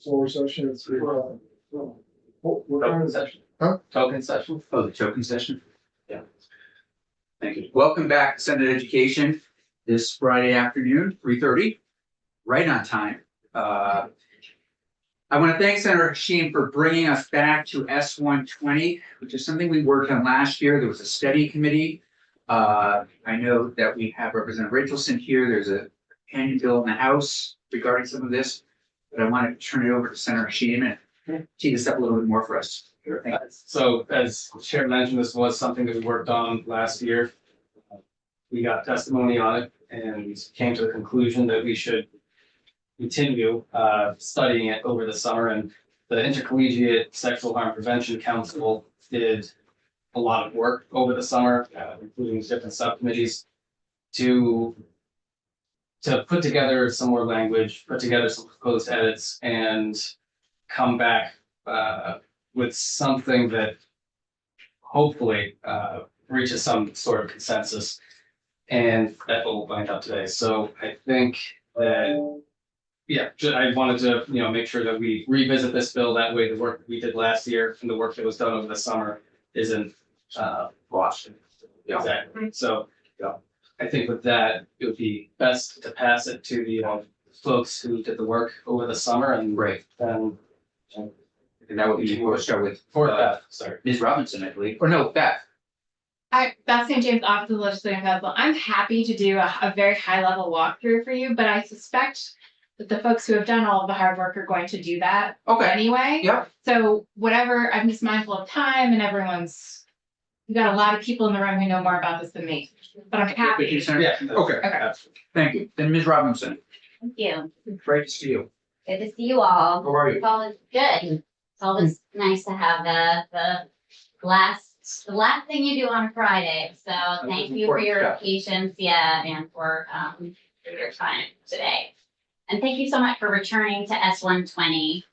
floor session. It's what kind of session. Huh? Token session. Oh, the token session. Yeah. Thank you. Welcome back to Senate Education this Friday afternoon, 3:30, right on time. I want to thank Senator Hashim for bringing us back to S-120, which is something we worked on last year. There was a study committee. I know that we have Representative Rachelson here. There's a companion bill in the House regarding some of this, but I want to turn it over to Senator Hashim and tee this up a little bit more for us. Thank you. So as the Chair mentioned, this was something that we worked on last year. We got testimony on it and came to the conclusion that we should continue studying it over the summer. And the Intercollegiate Sexual Harm Prevention Council did a lot of work over the summer, including different subcommittees, to put together some more language, put together some proposed edits, and come back with something that hopefully reaches some sort of consensus. And that's what we'll find out today. So I think that, yeah, I wanted to, make sure that we revisit this bill. That way the work we did last year and the work that was done over the summer isn't lost. Yeah. Exactly. So, I think with that, it would be best to pass it to the folks who did the work over the summer and Great. then And that would be, we'll start with Beth, sorry. Ms. Robinson, I believe, or no, Beth. Beth St. James, Office of the Legislative Council. I'm happy to do a very high level walkthrough for you, but I suspect that the folks who have done all of the hard work are going to do that anyway. Yep. So whatever, I'm just mindful of time and we've got a lot of people in the room who know more about this than me, but I'm happy. Yeah. Okay. Absolutely. Thank you. Then Ms. Robinson, Thank you. great to see you. Good to see you all. How are you? It's always good. It's always nice to have the last thing you do on a Friday. So thank you for important your stuff. patience, and for your time today. And thank you so much for returning to S-120.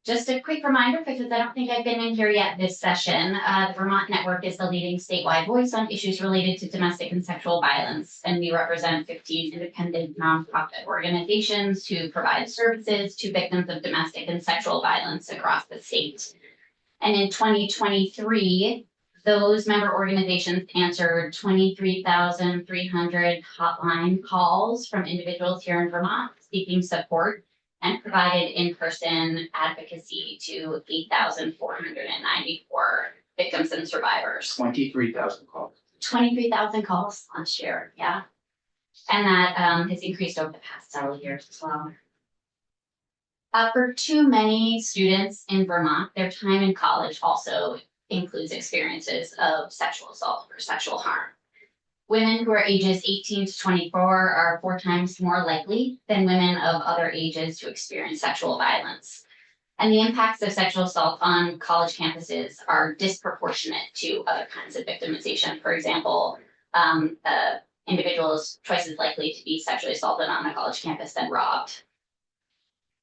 Just a quick reminder, because I don't think I've been in here yet this session, the Vermont Network is the leading statewide voice on issues related to domestic and sexual violence, and we represent 15 independent nonprofit organizations who provide services to victims of domestic and sexual violence across the state. And in 2023, those member organizations answered 23,300 hotline calls from individuals here in Vermont seeking support, and provided in-person advocacy to 8,494 victims and survivors. 23,000 calls. 23,000 calls last year, yeah. And that has increased over the past several years as well. For too many students in Vermont, their time in college also includes experiences of sexual assault or sexual harm. Women who are ages 18 to 24 are 4 times more likely than women of other ages to experience sexual violence. And the impacts of sexual assault on college campuses are disproportionate to other kinds of victimization. For example, individuals twice as likely to be sexually assaulted on a college campus than robbed.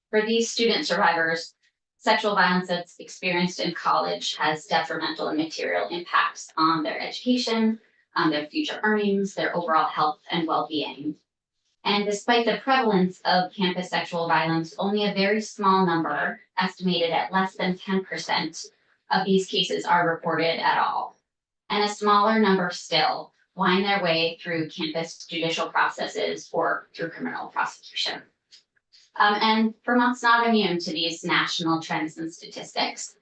For these student survivors, sexual violence that's experienced in college has detrimental and material impacts on their education, on their future earnings, their overall health and well-being. And despite the prevalence of campus sexual violence, only a very small number, estimated at less than 10% of these cases are reported at all. And a smaller number still wind their way through campus judicial processes or through criminal prosecution. And Vermont's not immune to these national trends and statistics.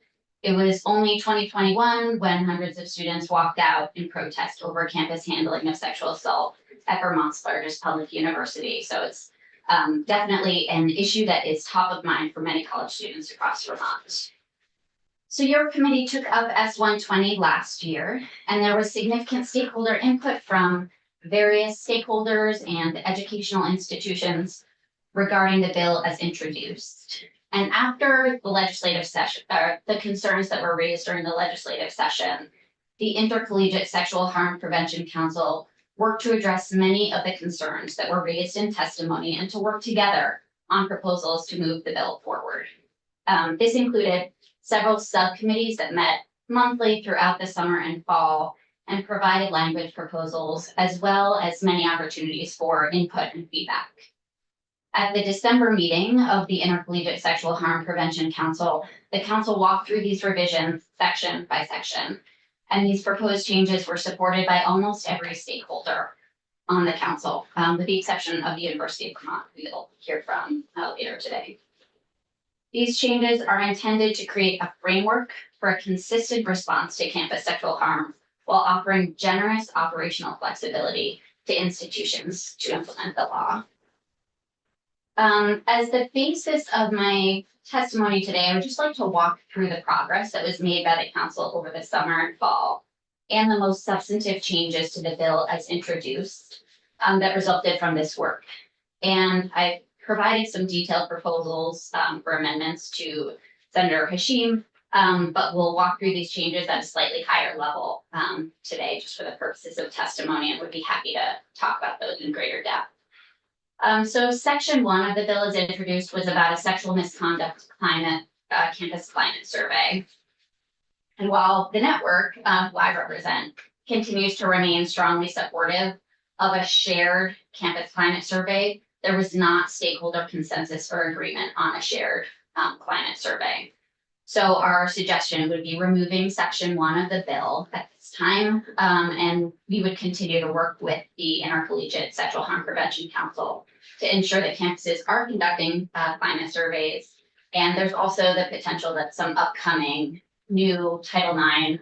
It was only 2021 when hundreds of students walked out in protest over campus handling of sexual assault at Vermont's largest public university. So it's definitely an issue that is top of mind for many college students across Vermont. So your committee took up S-120 last year, and there was significant stakeholder input from various stakeholders and educational institutions regarding the bill as introduced. And after the legislative session, the concerns that were raised during the legislative session, the Intercollegiate Sexual Harm Prevention Council worked to address many of the concerns that were raised in testimony and to work together on proposals to move the bill forward. This included several subcommittees that met monthly throughout the summer and fall and provided language proposals, as well as many opportunities for input and feedback. At the December meeting of the Intercollegiate Sexual Harm Prevention Council, the council walked through these revisions section by section. And these proposed changes were supported by almost every stakeholder on the council, with the exception of the University of Vermont, who you'll hear from later today. These changes are intended to create a framework for a consistent response to campus sexual harm while offering generous operational flexibility to institutions to implement the law. As the basis of my testimony today, I would just like to walk through the progress that was made by the council over the summer and fall and the most substantive changes to the bill as introduced that resulted from this work. And I provided some detailed proposals for amendments to Senator Hashim, but we'll walk through these changes at a slightly higher level today, just for the purposes of testimony, and would be happy to talk about those in greater depth. So section 1 of the bill as introduced was about a sexual misconduct campus climate survey. And while the network, who I represent, continues to remain strongly supportive of a shared campus climate survey, there was not stakeholder consensus or agreement on a shared climate survey. So our suggestion would be removing section 1 of the bill at this time, and we would continue to work with the Intercollegiate Sexual Harm Prevention Council to ensure that campuses are conducting climate surveys. And there's also the potential that some upcoming new Title IX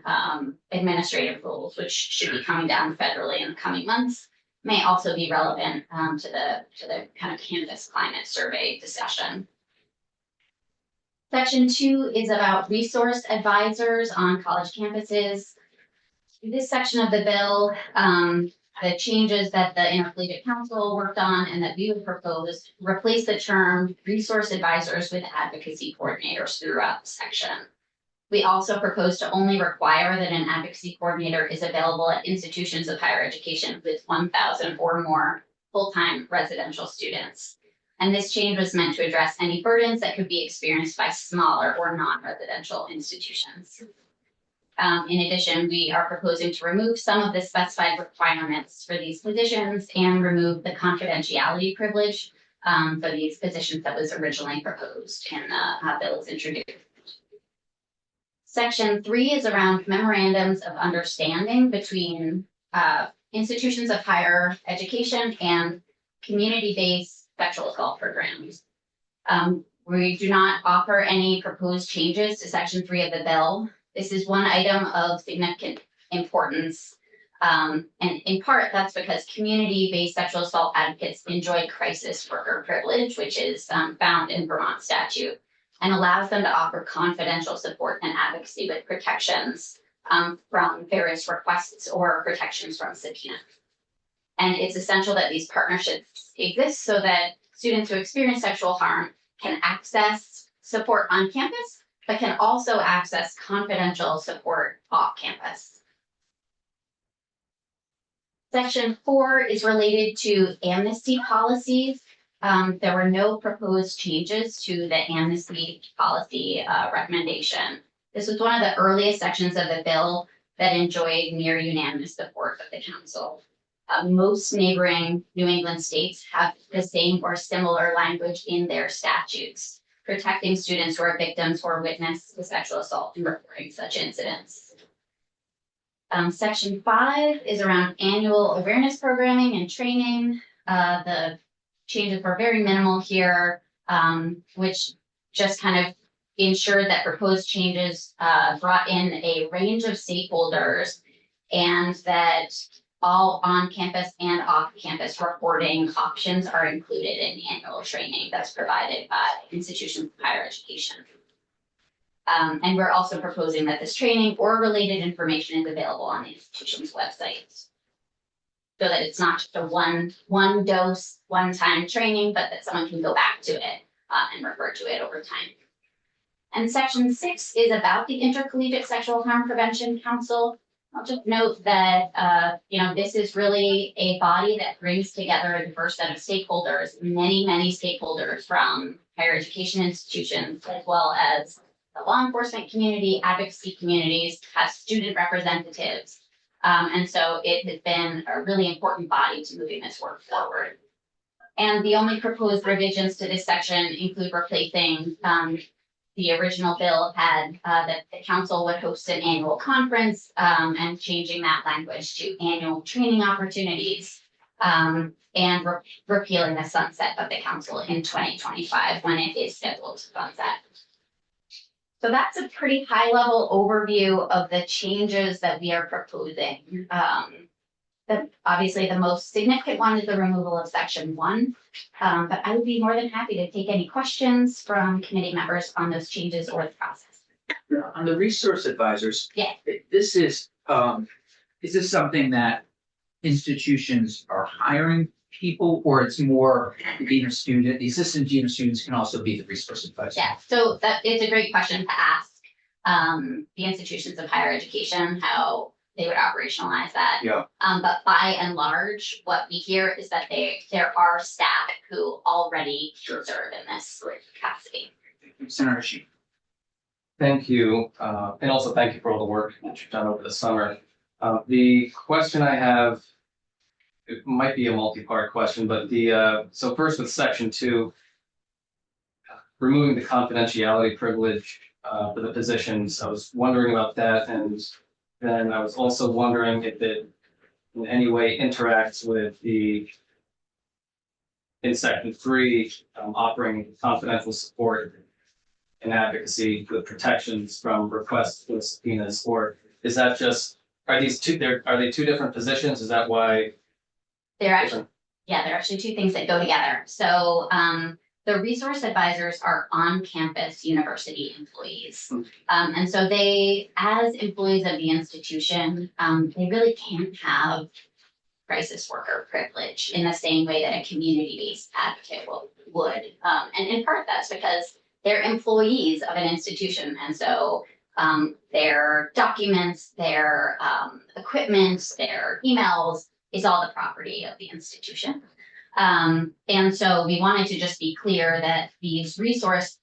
administrative rules, which should be coming down federally in the coming months, may also be relevant to the kind of campus climate survey discussion. Section 2 is about resource advisors on college campuses. This section of the bill, the changes that the Intercollegiate Council worked on and that we would propose replace the term resource advisors with advocacy coordinators throughout the section. We also propose to only require that an advocacy coordinator is available at institutions of higher education with 1,000 or more full-time residential students. And this change was meant to address any burdens that could be experienced by smaller or non-residential institutions. In addition, we are proposing to remove some of the specified requirements for these positions and remove the confidentiality privilege for these positions that was originally proposed in the bill as introduced. Section 3 is around memorandums of understanding between institutions of higher education and community-based sexual assault programs. We do not offer any proposed changes to section 3 of the bill. This is one item of significant importance. And in part, that's because community-based sexual assault advocates enjoy crisis worker privilege, which is found in Vermont statute, and allows them to offer confidential support and advocacy with protections from various requests or protections from subpoena. And it's essential that these partnerships exist so that students who experience sexual harm can access support on campus, but can also access confidential support off campus. Section 4 is related to amnesty policies. There were no proposed changes to the amnesty policy recommendation. This was one of the earliest sections of the bill that enjoyed near unanimous support of the council. Most neighboring New England states have the same or similar language in their statutes, protecting students who are victims or witness to sexual assault and reporting such incidents. Section 5 is around annual awareness programming and training. The changes were very minimal here, which just kind of ensured that proposed changes brought in a range of stakeholders and that all on-campus and off-campus reporting options are included in the annual training that's provided by institutions of higher education. And we're also proposing that this training or related information is available on the institution's website, so that it's not just a one dose, one-time training, but that someone can go back to it and refer to it over time. And section 6 is about the Intercollegiate Sexual Harm Prevention Council. I'll just note that, this is really a body that brings together a diverse set of stakeholders, many stakeholders from higher education institutions, as well as the law enforcement community, advocacy communities, has student representatives. And so it has been a really important body to moving this work forward. And the only proposed revisions to this section include replacing, the original bill had, that the council would host an annual conference, and changing that language to annual training opportunities. And repealing the sunset of the council in 2025 when it is scheduled to sunset. So that's a pretty high level overview of the changes that we are proposing. Obviously the most significant one is the removal of section 1. But I would be more than happy to take any questions from committee members on those changes or the process. On the resource advisors. Yeah. This is this something that institutions are hiring people, or it's more the dean of student, the assistant dean of students can also be the resource advisor? Yeah, so that is a great question to ask the institutions of higher education, how they would operationalize that. Yeah. But by and large, what we hear is that there are staff who already serve in this capacity. Senator Sheep. Thank you, and also thank you for all the work that you've done over the summer. The question I have, it might be a multi-part question, but so first with section 2, removing the confidentiality privilege for the positions, I was wondering about that, and then I was also wondering if it in any way interacts with in section 3, offering confidential support and advocacy with protections from requests for subpoenas, or is that just, are they two different positions? Is that why? They're actually two things that go together. So the resource advisors are on-campus university employees. And so they, as employees of the institution, they really can't have crisis worker privilege in the same way that a community-based advocate would. And in part that's because they're employees of an institution. And so their documents, their equipment, their emails is all the property of the institution. And so we wanted to just be clear that these the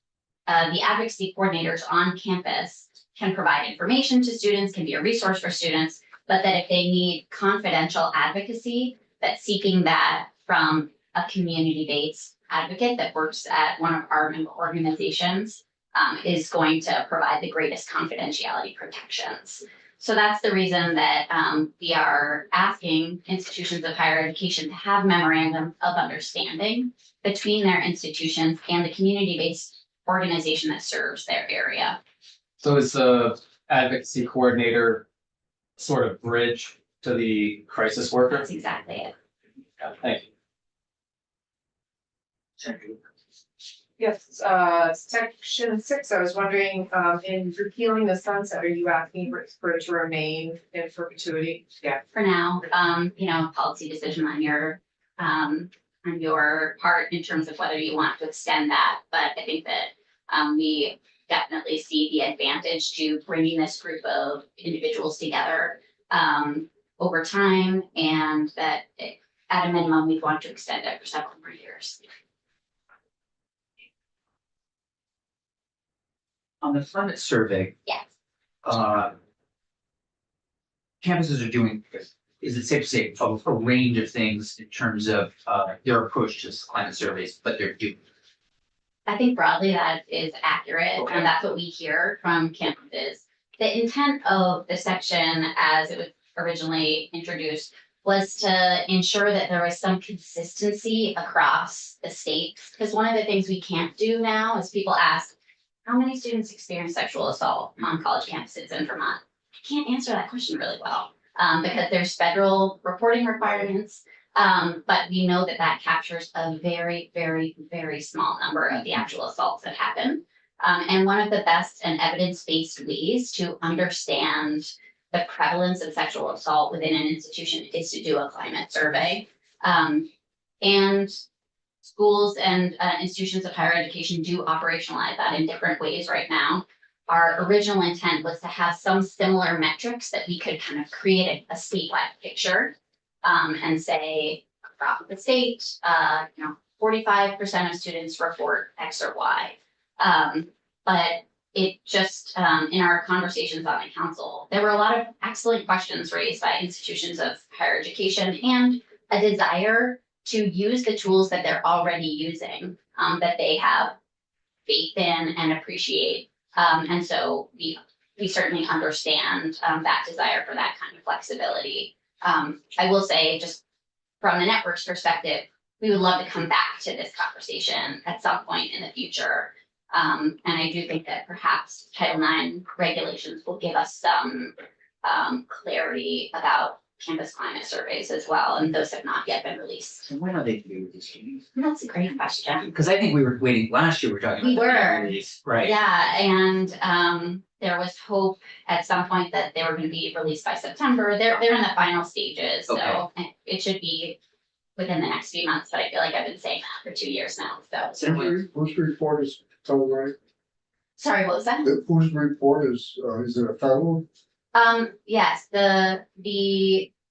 advocacy coordinators on campus can provide information to students, can be a resource for students, but that if they need confidential advocacy, that seeking that from a community-based advocate that works at one of our member organizations is going to provide the greatest confidentiality protections. So that's the reason that we are asking institutions of higher education to have memorandum of understanding between their institutions and the community-based organization that serves their area. So is the advocacy coordinator sort of bridge to the crisis worker? That's exactly it. Yeah, thank you. Yes, section 6, I was wondering, in repealing the sunset, are you asking for it to remain in perpetuity? Yeah. For now, policy decision on your part in terms of whether you want to extend that. But I think that we definitely see the advantage to bringing this group of individuals together over time, and that at a minimum, we want to extend it for several more years. On the climate survey, Yes. Campuses are doing, is it safe to say, a range of things in terms of their approach to climate surveys, but they're doing. I think broadly that is accurate, Okay. and that's what we hear from campuses. The intent of the section, as it was originally introduced, was to ensure that there was some consistency across the state. Because one of the things we can't do now is people ask, how many students experience sexual assault on college campuses in Vermont? I can't answer that question really well because there's federal reporting requirements. But we know that that captures a very, very, very small number of the actual assaults that happen. And one of the best and evidence-based ways to understand the prevalence of sexual assault within an institution is to do a climate survey. And schools and institutions of higher education do operationalize that in different ways right now. Our original intent was to have some similar metrics that we could kind of create a statewide picture and say across the state, 45% of students report X or Y. But it just, in our conversations on the council, there were a lot of excellent questions raised by institutions of higher education and a desire to use the tools that they're already using, that they have faith in and appreciate. And so we certainly understand that desire for that kind of flexibility. I will say, just from the network's perspective, we would love to come back to this conversation at some point in the future. And I do think that perhaps Title IX regulations will give us some clarity about campus climate surveys as well, and those have not yet been released. And when are they due this meeting? That's a great question. Because I think we were waiting, last year we were talking. We about were. release, right? Yeah, and there was hope at some point that they were gonna be released by September. They're in the final stages, so it should be within the next few months, but I feel like I've been saying that for 2 years now, so. Whose report is told right? Sorry, what was that? Whose report is it a federal? Yes, the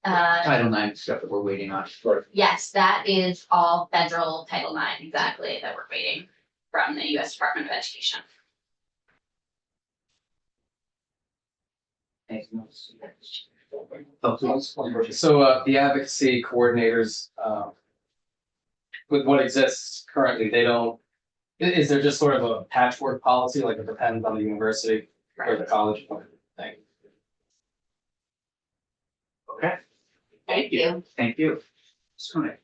Title IX stuff that we're waiting on. yes, that is all federal Title IX, exactly, that we're waiting from the US Department of Education. Anything else? Oh, please. So the advocacy coordinators, with what exists currently, they don't, is there just sort of a patchwork policy, like it depends on the university or the college? Thank you. Okay, Thank you. thank you. Just gonna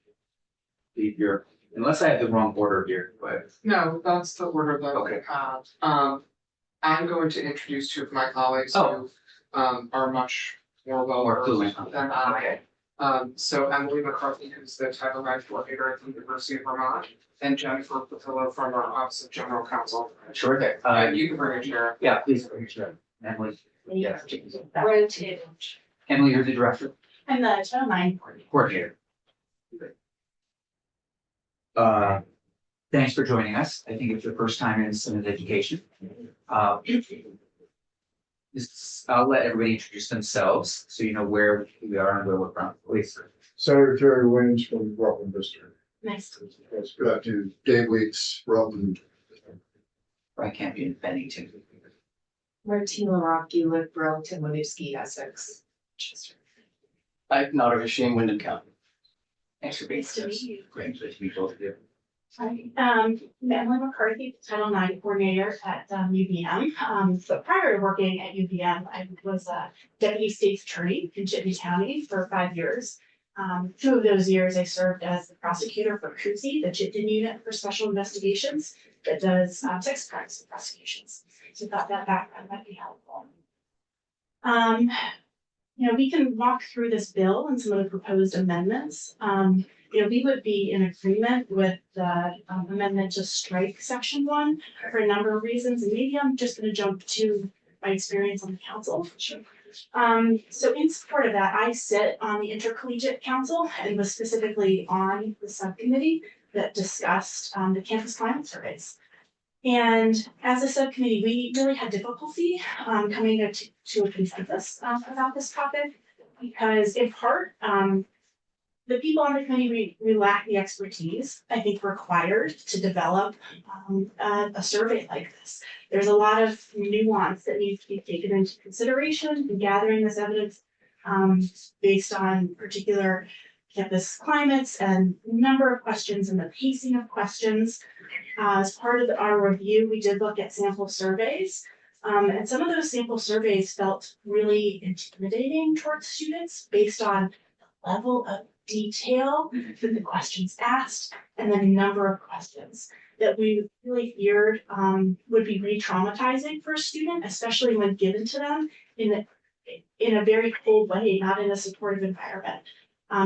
leave your, unless I have the wrong order here, but No, that's the order that Okay. we have. I'm going to introduce two of my colleagues Oh. who are much more well more versed fluent on than that. I. Okay, So Emily McCarthy, who's the Title IX coordinator at the University of Vermont, and Jennifer Patillo from our Office of General Counsel. sure, there. You can bring a chair. Yeah, please, bring your chair. Emily. Yeah. Rotated. Emily, you're the director, I'm the Title IX coordinator. Thanks for joining us. I think it's your first time in Senate Education. I'll let everybody introduce themselves, so you know where we are and where we're from, please. Senator Terry Williams from Rutland District. Nice to meet you. That's good to Dave Weeks, Rutland. I can't be in Bennington. Martina Rocky, Lick, Burlington, Winooski, Essex. Not a machine, Wyndham County. Thanks for being Nice to with us. meet you. Great, nice to meet both of you. Hi, Emily McCarthy, Title IX coordinator at UVM. So prior to working at UVM, I was a deputy state's attorney in Chittenden County for 5 years. 2 of those years I served as the prosecutor for CUSI, the Chittenden Unit for Special Investigations that does sex crimes prosecutions. So thought that background might be helpful. We can walk through this bill and some of the proposed amendments. We would be in agreement with the amendment to strike section 1 for a number of reasons, and maybe I'm just gonna jump to my experience on the council. So in support of that, I sit on the Intercollegiate Council and was specifically on the subcommittee that discussed the campus climate surveys. And as a subcommittee, we really had difficulty coming to a consensus about this topic because in part, the people on the committee, we lack the expertise, I think, required to develop a survey like this. There's a lot of nuance that needs to be taken into consideration in gathering this evidence based on particular campus climates and number of questions and the pacing of questions. As part of our review, we did look at sample surveys. And some of those sample surveys felt really intimidating towards students based on the level of detail that the questions asked and the number of questions that we really feared would be re-traumatizing for a student, especially when given to them in a very cold way, not in a supportive environment.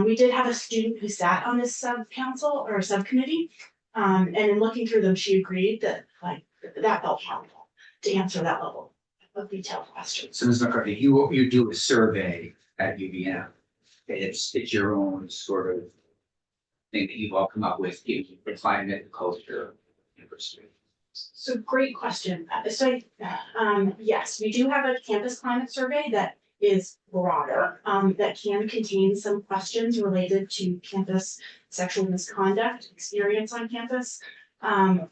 We did have a student who sat on this sub-council or subcommittee, and in looking through them, she agreed that that felt harmful to answer that level of detailed questions. So Ms. McCarthy, you do a survey at UVM. It's your own sort of thing that you've all come up with, given the climate, the culture, university. So great question. Yes, we do have a campus climate survey that is broader, that can contain some questions related to campus sexual misconduct experience on campus. I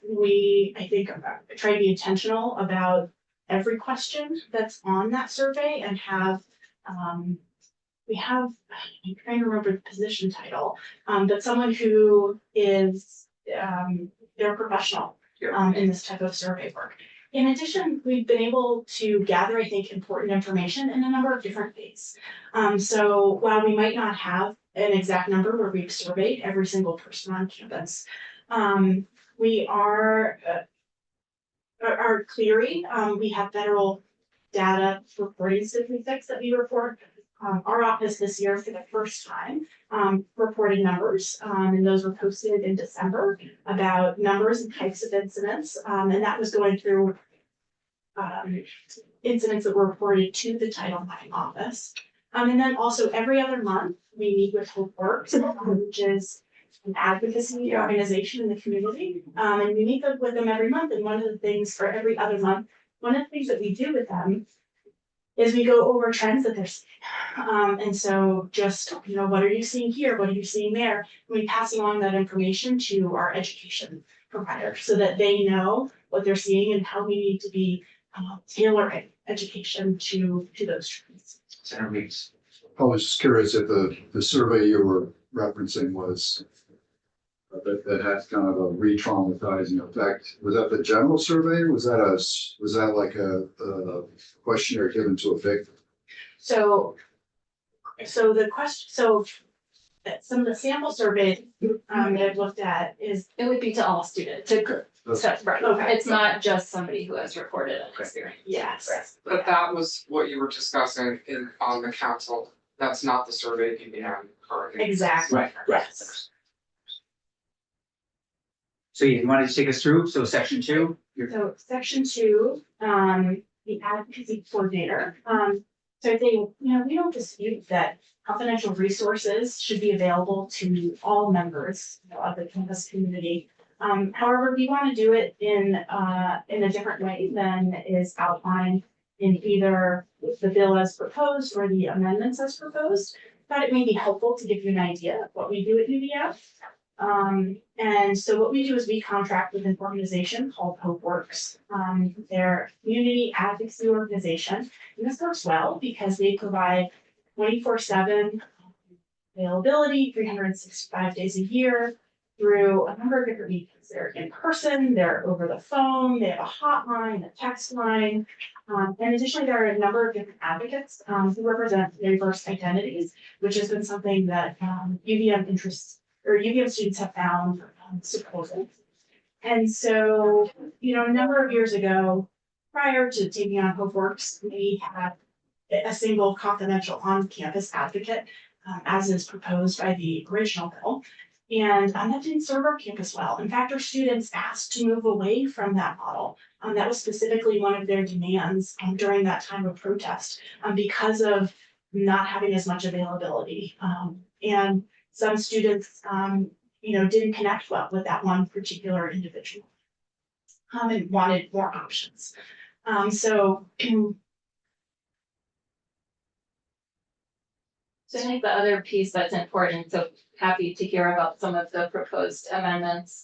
think, try to be intentional about every question that's on that survey and have we have, I'm trying to remember the position title, but someone who is, they're a professional in this type of survey work. In addition, we've been able to gather, I think, important information in a number of different ways. So while we might not have an exact number where we've surveyed every single person on campus, we are our Clery, we have federal data reporting statistics that we report. Our office this year for the first time reported numbers, and those were posted in December about numbers and types of incidents, and that was going through incidents that were reported to the Title IX office. And then also every other month, we meet with Hope Works, which is an advocacy organization in the community. And we meet with them every month, and one of the things for every other month, one of the things that we do with them is we go over trends that they're seeing. And so just, what are you seeing here? What are you seeing there? And we pass along that information to our education providers so that they know what they're seeing and how we need to be tailoring education to those trends. Senator Weeks. I was just curious if the survey you were referencing was that had kind of a re-traumatizing effect. Was that the general survey? Was that like a questionnaire given to a victim? So the question, some of the sample surveys that I've looked at is, It would be to all students. Right. Okay. It's not just somebody who has reported an experience. yes. But that was what you were discussing on the council. That's not the survey PBM currently. Exactly. Right. Yes. So you wanted to take us through, so section 2? So section 2, the advocacy coordinator. So I think, we don't dispute that confidential resources should be available to all members of the campus community. However, we want to do it in a different way than is outlined in either the bill as proposed or the amendments as proposed. Thought it may be helpful to give you an idea of what we do at UVF. And so what we do is we contract with an organization called Hope Works. They're a community advocacy organization, and this works well because they provide 24/7 availability, 365 days a year through a number of different mediums. They're in person, they're over the phone, they have a hotline, a text line. And additionally, there are a number of different advocates who represent diverse identities, which has been something that UVM students have found supportive. And so, a number of years ago, prior to taking on Hope Works, we had a single confidential on-campus advocate, as is proposed by the original bill. And that didn't serve our campus well. In fact, our students asked to move away from that model. That was specifically one of their demands during that time of protest because of not having as much availability. And some students, didn't connect well with that one particular individual and wanted more options. So So I think the other piece that's important, so happy to hear about some of the proposed amendments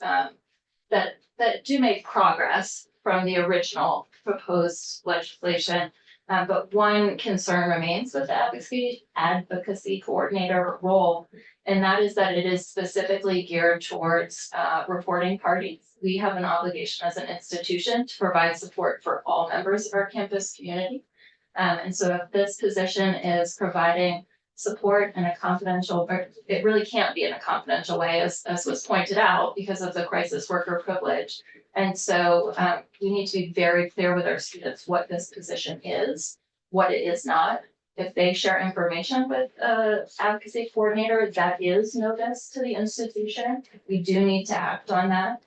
that do make progress from the original proposed legislation. But one concern remains with the advocacy coordinator role, and that is that it is specifically geared towards reporting parties. We have an obligation as an institution to provide support for all members of our campus community. And so if this position is providing support in a confidential, but it really can't be in a confidential way, as was pointed out, because of the crisis worker privilege. And so we need to be very clear with our students what this position is, what it is not. If they share information with an advocacy coordinator, that is notice to the institution. We do need to act on that.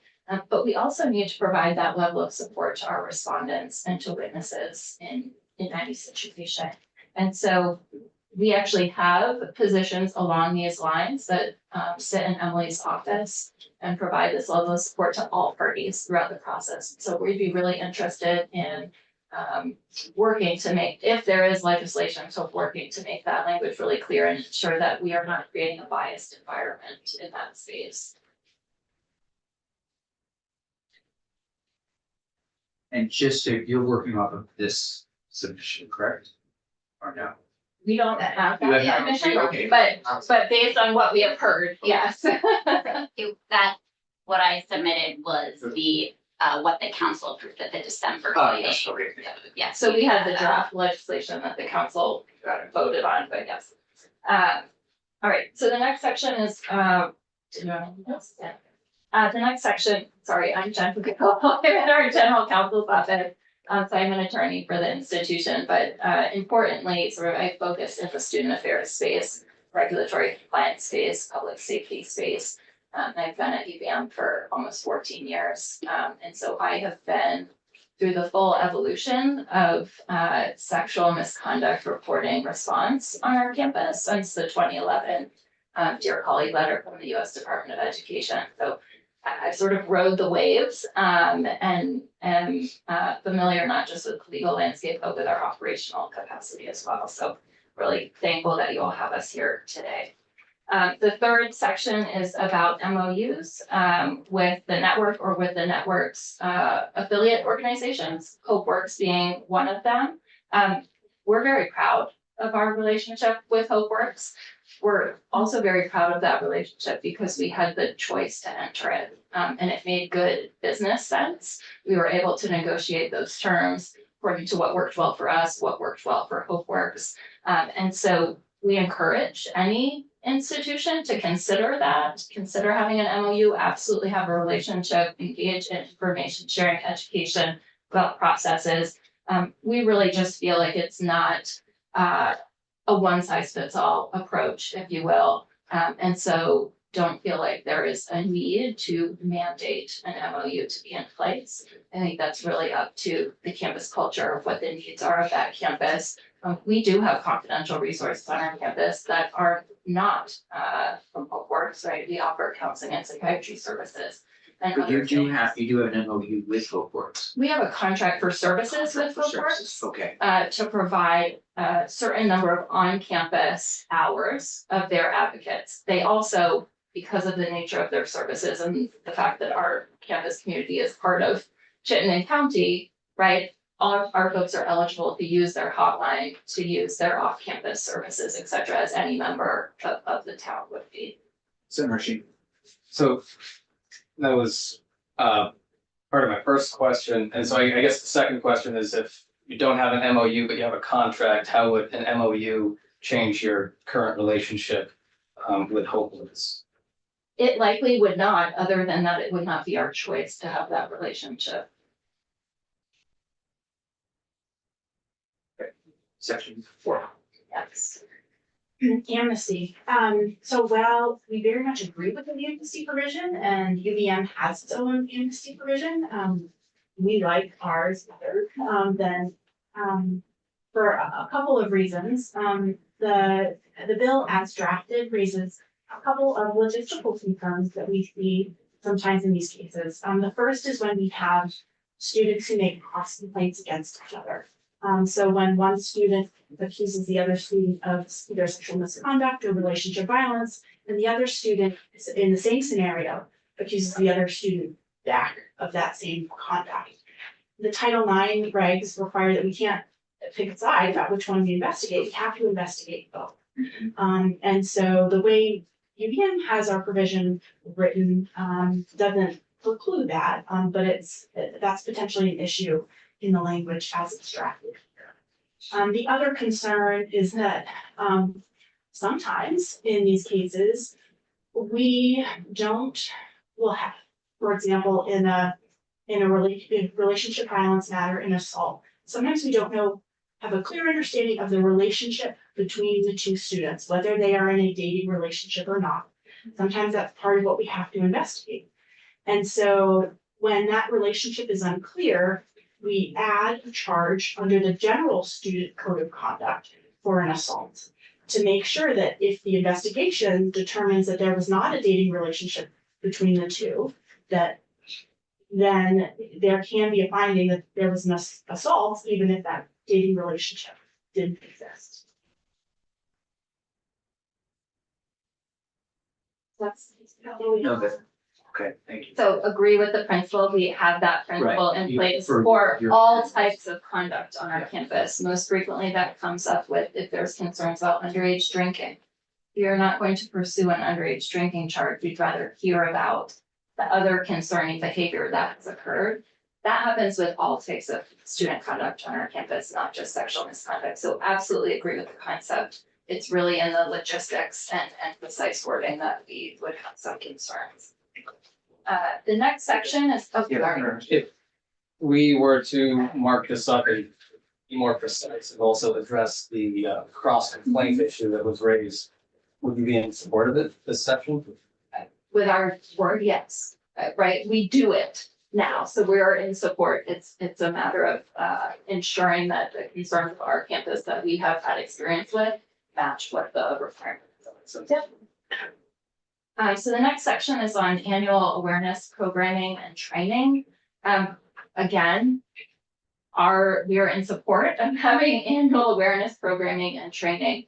But we also need to provide that level of support to our respondents and to witnesses in any situation. And so we actually have positions along these lines that sit in Emily's office and provide this level of support to all parties throughout the process. So we'd be really interested in working to make, if there is legislation, so working to make that language really clear and ensure that we are not creating a biased environment in that space. And just so you're working off of this submission, correct? Or no? we don't have You have that not, mission, okay. but based on what we have heard, yes. That, what I submitted was the, what the council approved at the December Oh, meeting. yes, okay. Yeah, So we had the draft legislation that the council voted on, but yes. All right, so the next section is, do you know anything else? Yeah. The next section, sorry, I'm Jen Fukuoka, I'm in our general counsel's office. So I'm an attorney for the institution, but importantly, sort of I focus in the student affairs space, regulatory compliance space, public safety space. I've been at UVM for almost 14 years. And so I have been through the full evolution of sexual misconduct reporting response on our campus since the 2011 Dear Colleague letter from the US Department of Education. So I sort of rode the waves and am familiar not just with the legal landscape, but with our operational capacity as well. So really thankful that you all have us here today. The third section is about MOUs with the network or with the network's affiliate organizations, HopeWorks being one of them. We're very proud of our relationship with HopeWorks. We're also very proud of that relationship because we had the choice to enter it and it made good business sense. We were able to negotiate those terms according to what worked well for us, what worked well for HopeWorks. And so we encourage any institution to consider that, consider having an MOU, absolutely have a relationship, engage in information sharing, education about processes. We really just feel like it's not a one size fits all approach, if you will. And so don't feel like there is a need to mandate an MOU to be in place. I think that's really up to the campus culture of what the needs are of that campus. We do have confidential resources on our campus that are not from HopeWorks, right? We offer counseling and psychiatry services. And But you other do things. have, you do have an MOU with HopeWorks. We have a contract for services with For services, HopeWorks okay. to provide a certain number of on-campus hours of their advocates. They also, because of the nature of their services and the fact that our campus community is part of Chittenden County, right? All of our folks are eligible to use their hotline, to use their off-campus services, et cetera, as any member of the town would be. Senator Rashid. So that was part of my first question. And so I guess the second question is if you don't have an MOU, but you have a contract, how would an MOU change your current relationship with HopeWorks? It likely would not, other than that it would not be our choice to have that relationship. Section 4. Yes. Amnesty. So while we very much agree with the amnesty provision and UVM has its own amnesty provision, we like ours better than for a couple of reasons. The bill as drafted raises a couple of logistical concerns that we see sometimes in these cases. The first is when we have students who make cross complaints against each other. So when one student accuses the other student of either sexual misconduct or relationship violence, and the other student is in the same scenario accuses the other student back of that same conduct. The Title IX regs require that we can't pick a side about which one we investigate. We have to investigate both. And so the way UVM has our provision written doesn't preclude that, but that's potentially an issue in the language as it's drafted. The other concern is that sometimes in these cases, we will have, for example, in a relationship violence matter, in assault, sometimes we don't have a clear understanding of the relationship between the two students, whether they are in a dating relationship or not. Sometimes that's part of what we have to investigate. And so when that relationship is unclear, we add a charge under the general student code of conduct for an assault to make sure that if the investigation determines that there was not a dating relationship between the two, that then there can be a finding that there was an assault, even if that dating relationship didn't exist. That's No, but Okay, thank you. So agree with the principal, we have that principle Right. in You- place for for your- all types of conduct on our Yeah. campus. Most frequently that comes up with if there's concerns about underage drinking. We are not going to pursue an underage drinking charge, we'd rather hear about the other concerning behavior that has occurred. That happens with all types of student conduct on our campus, not just sexual misconduct, so absolutely agree with the concept. It's really in the logistics and precise wording that we would have some concerns. The next section is, oh, Yeah, sorry. sure. If we were to mark this up and be more precise and also address the cross complaint issue that was raised, would you be in support of it, this section? With our word, yes, right, we do it now, so we're in support. It's a matter of ensuring that the concerns of our campus that we have had experience with match what the requirements are. So, yep. So the next section is on annual awareness programming and training. Again, we are in support of having annual awareness programming and training.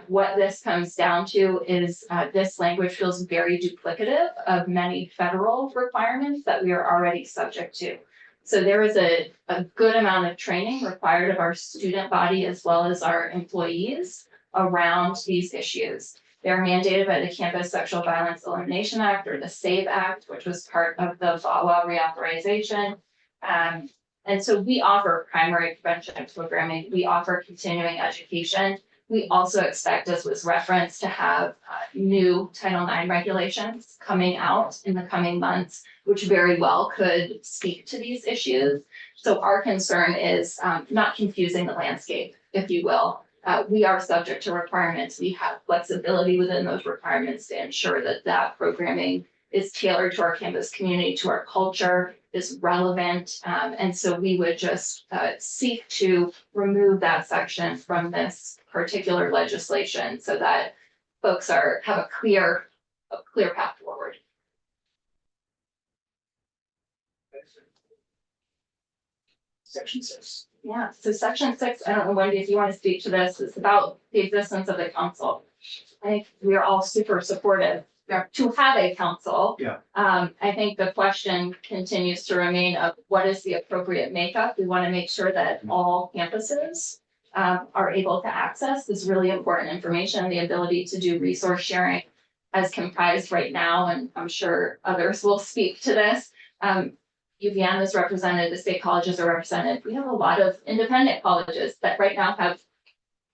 What this comes down to is this language feels very duplicative of many federal requirements that we are already subject to. So there is a good amount of training required of our student body as well as our employees around these issues. They're mandated by the Campus Sexual Violence Elimination Act or the SAVE Act, which was part of the VAWA reauthorization. And so we offer primary prevention programming, we offer continuing education. We also expect, as was referenced, to have new Title IX regulations coming out in the coming months, which very well could speak to these issues. So our concern is not confusing the landscape, if you will. We are subject to requirements. We have flexibility within those requirements to ensure that that programming is tailored to our campus community, to our culture, is relevant. And so we would just seek to remove that section from this particular legislation so that folks have a clear path forward. Section 6. Yeah, so section 6, I don't know, Wendy, if you want to speak to this, it's about the existence of the council. I think we are all super supportive to have a council. Yeah. I think the question continues to remain of what is the appropriate makeup? We want to make sure that all campuses are able to access this really important information, the ability to do resource sharing as comprised right now, and I'm sure others will speak to this. UVM is represented, the state colleges are represented. We have a lot of independent colleges that right now have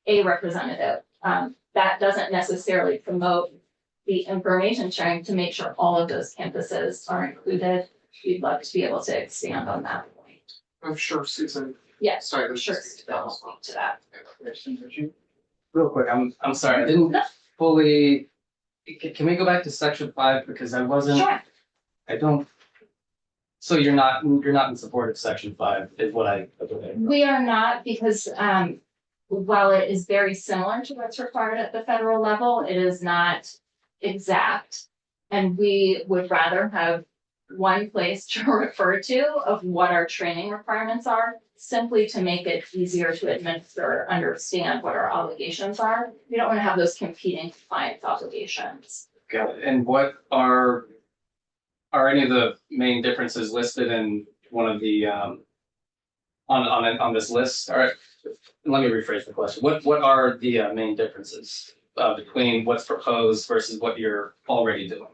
a representative. That doesn't necessarily promote the information sharing to make sure all of those campuses are included. We'd love to be able to expand on that point. I'm sure Susan. Yes, Sorry, I'm sure I'll speak to that. Real quick, I'm sorry, I didn't fully, can we go back to section 5, because I wasn't, Sure. I don't. So you're not in support of section 5 is what I. We are not because while it is very similar to what's required at the federal level, it is not exact. And we would rather have one place to refer to of what our training requirements are, simply to make it easier to administer, understand what our obligations are. We don't want to have those competing compliance obligations. Got it. And what are any of the main differences listed in one of the on this list? All right, let me rephrase the question. What are the main differences between what's proposed versus what you're already doing?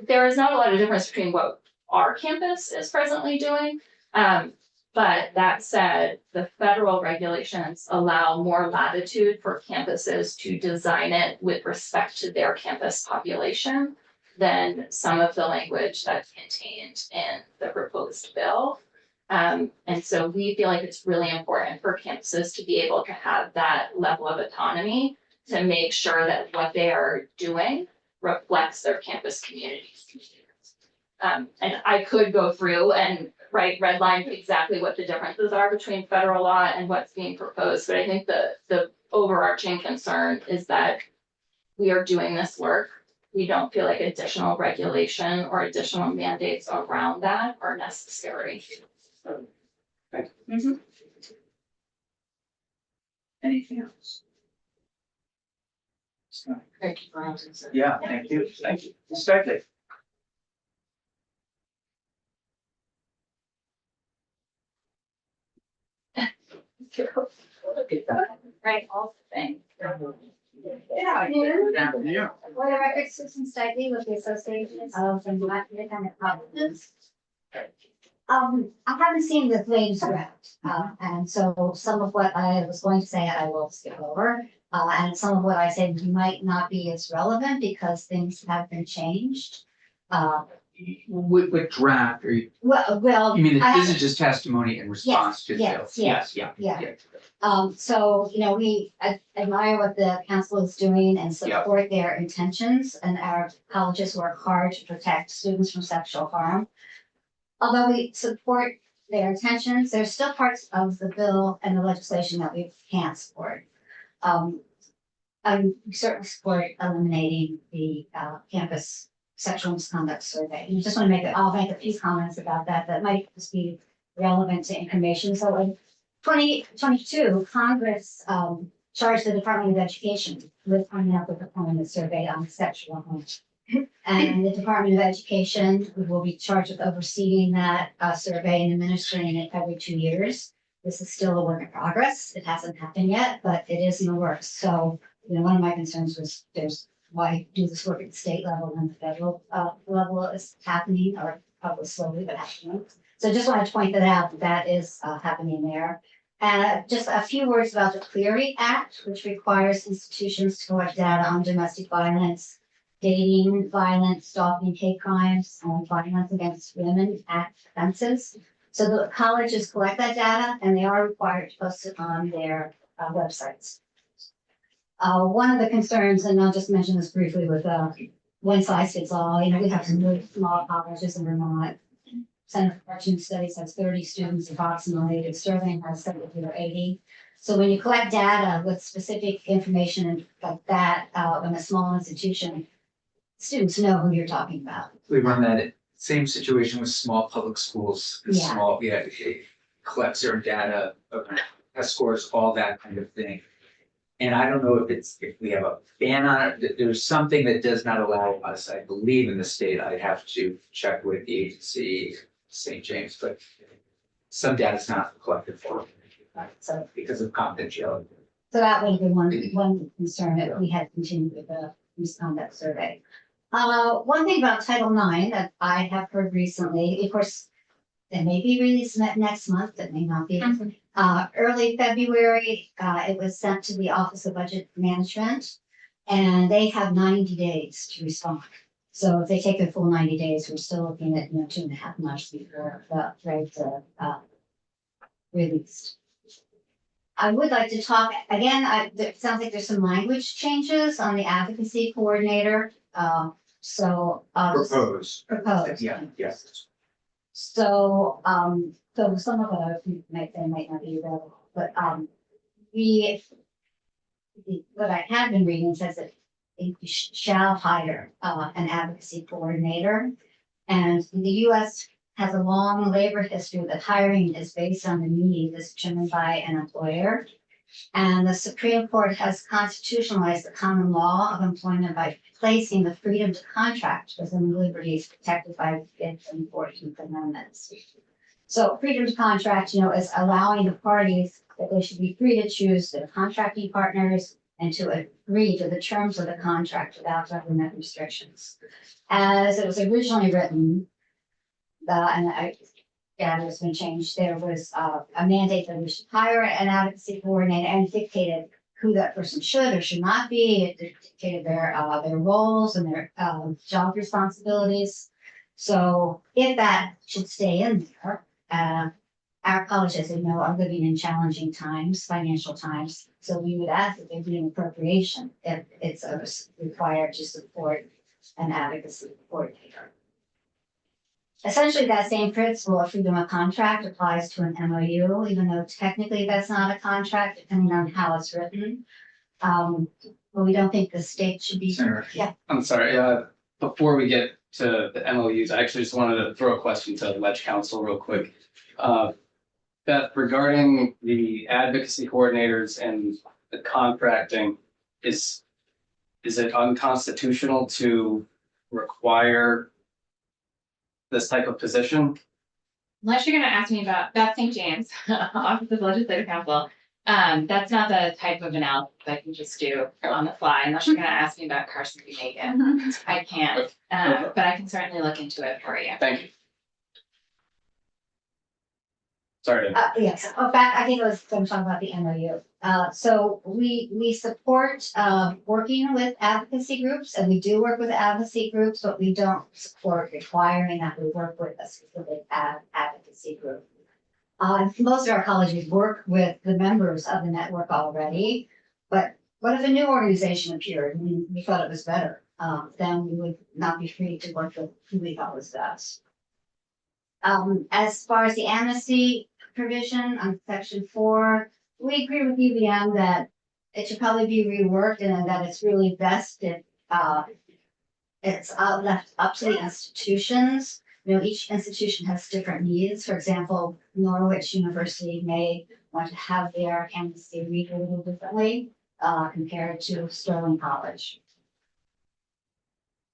There is not a lot of difference between what our campus is presently doing. But that said, the federal regulations allow more latitude for campuses to design it with respect to their campus population than some of the language that's contained in the proposed bill. And so we feel like it's really important for campuses to be able to have that level of autonomy to make sure that what they are doing reflects their campus communities. And I could go through and redline exactly what the differences are between federal law and what's being proposed, but I think the overarching concern is that we are doing this work. We don't feel like additional regulation or additional mandates around that are necessary. Thank Mhm. Anything else? Thank you for answering. Yeah, thank you. Thank you. Inspected. Right, all the things. Yeah. Yeah. For the record, Susan Stigley with the Association of Independent Colleges. I haven't seen the latest draft, and so some of what I was going to say, I will skip over. And some of what I said might not be as relevant because things have been changed. What draft are you, Well, you mean, I this have- is just testimony in response to yes, sales? yes, Yeah. yeah. So, you know, we admire what the council is doing and support their intentions, and our colleges work hard to protect students from sexual harm. Although we support their intentions, there's still parts of the bill and the legislation that we can't support. I certainly support eliminating the campus sexual misconduct survey. And just want to I'll make a few comments about that that might just be relevant to information. So in 2022, Congress charged the Department of Education with coming up with a performance survey on sexual harm. And the Department of Education will be charged with overseeing that survey and administering it every 2 years. This is still a work in progress. It hasn't happened yet, but it is in the works. So, you know, one of my concerns was why do this work at the state level when the federal level is happening, or probably slowly but happening. So just wanted to point that out, that is happening there. And just a few words about the Clery Act, which requires institutions to collect data on domestic violence, dating, violence, stalking, hate crimes, and violence against women act offenses. So the colleges collect that data and they are required to post it on their websites. One of the concerns, and I'll just mention this briefly with one size fits all, you know, we have some really small colleges in Vermont. Center for Cartoon Studies has 30 students approximately, the Sterling has 70 or 80. So when you collect data with specific information like that in a small institution, students know who you're talking about. We run that same situation with small public schools, Yeah. it collects their data, test scores, all that kind of thing. And I don't know if we have a ban on it, there's something that does not allow us, I believe in the state, I'd have to check with the agency, St. James, but some data is not collected for, So because of confidentiality. that would be one concern that we had continued with the misconduct survey. One thing about Title IX that I have heard recently, of course, it may be released next month, it may not be. Early February, it was sent to the Office of Budget Management, and they have 90 days to respond. So if they take the full 90 days, we're still looking at, 2.5 months before the rates are released. I would like to talk, again, it sounds like there's some language changes on the advocacy coordinator. So proposed. Yeah, yes. So, so some of it I think might not be available, but, what I have been reading says that you shall hire, an advocacy coordinator. And the US has a long labor history that hiring is based on the need that's determined by an employer. And the Supreme Court has constitutionalized the common law of employment by placing the freedom to contract within the liberties protected by the 5th and 14th Amendments. So freedom to contract, is allowing the parties that they should be free to choose their contracting partners and to agree to the terms of the contract without government restrictions. As it was originally written, it's been changed. There was a mandate that we should hire an advocacy coordinator, and dictated who that person should or should not be. It dictated their roles and their job responsibilities. So if that should stay in there, our colleges, are living in challenging times, financial times. So we would ask that there be an appropriation if it's required to support an advocacy coordinator. Essentially, that same principle of freedom of contract applies to an MOU, even though technically that's not a contract, depending on how it's written. But we don't think the state should be. Senator. Yeah. I'm sorry, before we get to the MOUs, I actually just wanted to throw a question to Ledge Council real quick. Beth, regarding the advocacy coordinators and the contracting, is it unconstitutional to require this type of position? Unless you're gonna ask me about Beth St. James, Office of Legislative Counsel, That's not the type of analysis I can just do on the fly, unless you're gonna ask me about Carson v. Megan. I can't, but I can certainly look into it for you. Thank you. Sorry to. Yes, back, I think I was gonna talk about the MOU. So we support, working with advocacy groups, and we do work with advocacy groups, but we don't support requiring that we work with a specific advocacy group. Most of our colleges work with the members of the network already, but what if a new organization appeared and we thought it was better? Then we would not be free to work with who we thought was best. As far as the amnesty provision on section 4, we agree with UVM that it should probably be reworked and that it's really best if it's left up to the institutions. You know, each institution has different needs. For example, Norwich University may want to have their amnesty read a little differently compared to Sterling College.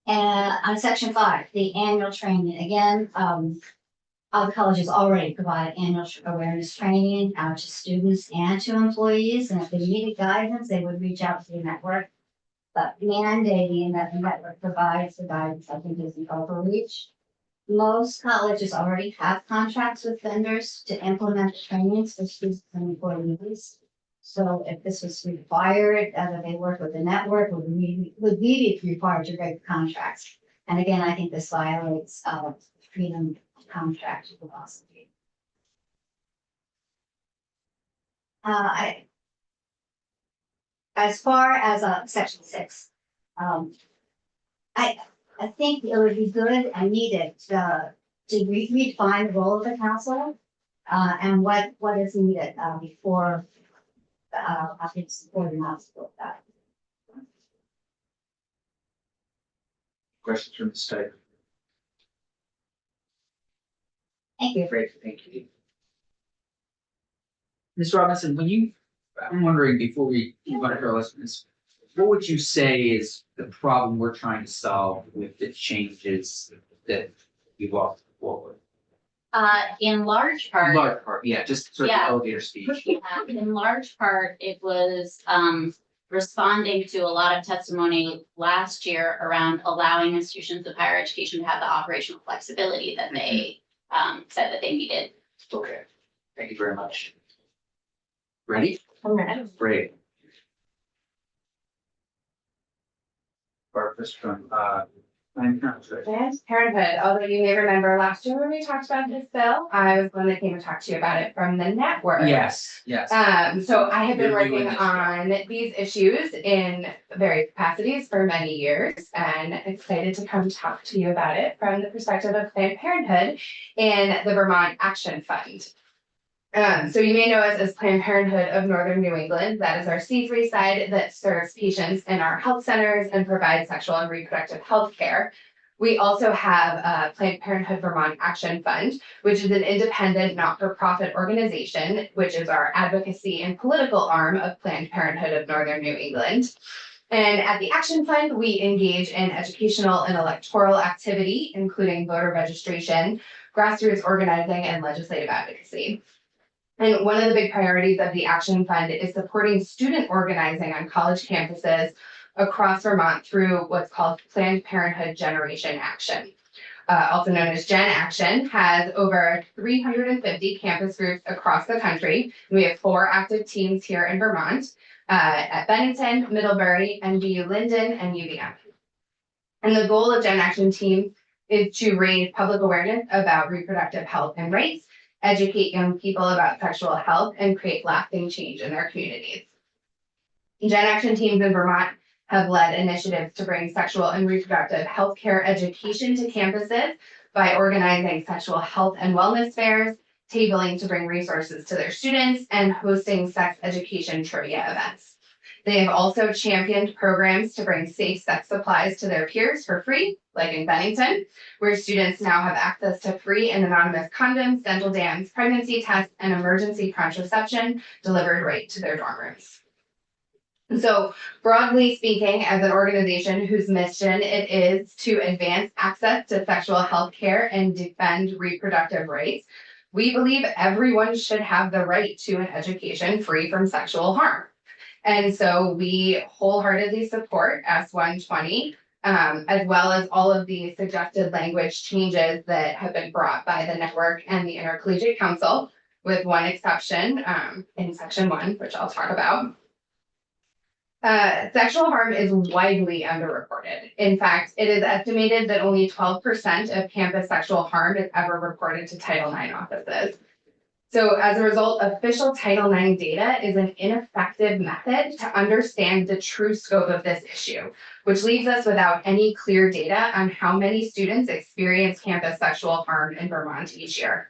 And on section 5, the annual training, again, other colleges already provide annual awareness training to students and to employees, and if they needed guidance, they would reach out to the network. But mandating that the network provides the guidance, I think, is an overreach. Most colleges already have contracts with vendors to implement trainings for students and employees. So if this was required, that they work with the network, would we be required to break contracts? And again, I think this violates freedom of contract philosophy. As far as section 6, I think it would be good and needed to redefine the role of the council and what is needed before I think support or not support that. Questions from the state? Thank you. Great, thank you. Ms. Robinson, I'm wondering before we move on to our lessons, what would you say is the problem we're trying to solve with the changes that you've walked forward? In large part. Large part, yeah, just sort of Yeah. elevator speech. In large part, it was responding to a lot of testimony last year around allowing institutions of higher education to have the operational flexibility that they said that they needed. Okay, thank you very much. Ready? I'm ready. Great. Barbara from Planned Parenthood. Planned Parenthood, although you may remember last year when we talked about this bill, I was the one that came and talked to you about it from the network. Yes, yes. So I have been You're doing working this, on these issues in various capacities for many years and excited to come talk to you about it from the perspective of Planned Parenthood and the Vermont Action Fund. So you may know us as Planned Parenthood of Northern New England. That is our C3 side that serves patients in our health centers and provides sexual and reproductive health care. We also have Planned Parenthood Vermont Action Fund, which is an independent, not-for-profit organization, which is our advocacy and political arm of Planned Parenthood of Northern New England. And at the Action Fund, we engage in educational and electoral activity, including voter registration, grassroots organizing, and legislative advocacy. And one of the big priorities of the Action Fund is supporting student organizing on college campuses across Vermont through what's called Planned Parenthood Generation Action. Also known as Gen Action, has over 350 campus groups across the country. We have 4 active teams here in Vermont at Bennington, Middlebury, NBU Linden, and UVM. And the goal of Gen Action team is to raise public awareness about reproductive health and rights, educate young people about sexual health, and create lasting change in their communities. Gen Action teams in Vermont have led initiatives to bring sexual and reproductive health care education to campuses by organizing sexual health and wellness fairs, tabling to bring resources to their students, and hosting sex education trivia events. They have also championed programs to bring safe sex supplies to their peers for free, like in Bennington, where students now have access to free and anonymous condoms, dental dams, pregnancy tests, and emergency contraception delivered right to their dorm rooms. So broadly speaking, as an organization whose mission it is to advance access to sexual health care and defend reproductive rights, We believe everyone should have the right to an education free from sexual harm. And so we wholeheartedly support S120, as well as all of the suggested language changes that have been brought by the network and the Intercollegiate Council, with one exception, in section 1, which I'll talk about. Sexual harm is widely underreported. In fact, it is estimated that only 12% of campus sexual harm is ever reported to Title IX offices. So as a result, official Title IX data is an ineffective method to understand the true scope of this issue, which leaves us without any clear data on how many students experience campus sexual harm in Vermont each year.